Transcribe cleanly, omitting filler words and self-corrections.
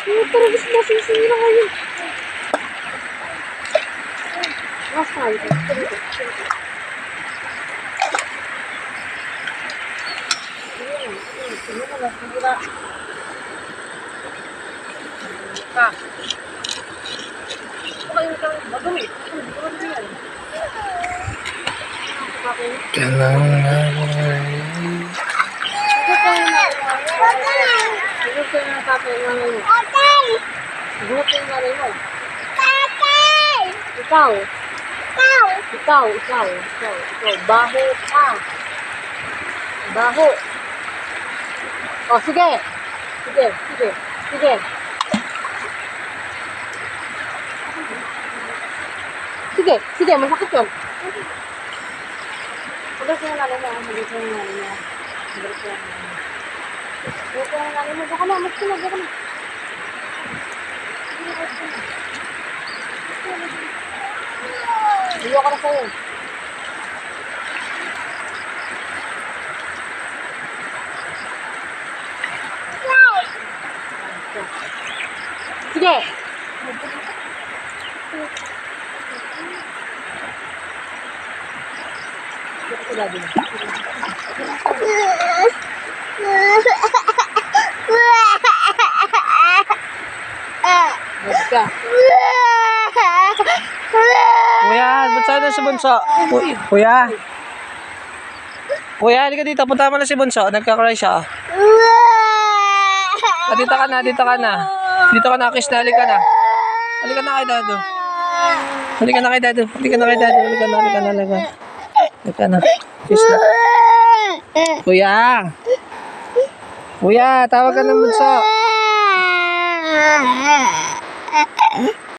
Talaga nasisira ngayon. Mas tayo. Ikaw. Baho ka. Baho. O, sige. Sige, masakit yun. Magas yung nanay mo. Baka na, mas kinag ka na. Biyo ka na sa'yo. Sige. Kuya, ba't sa'yo na si Bunso? Kuya, halika dito. Punta mo na si Bunso. Nagka-cry siya. Dito ka na. Dito ka na, kiss na. Halika na. Halika na kay Dado. Halika na. Kiss na. Kuya, tawag ka ng Bunso.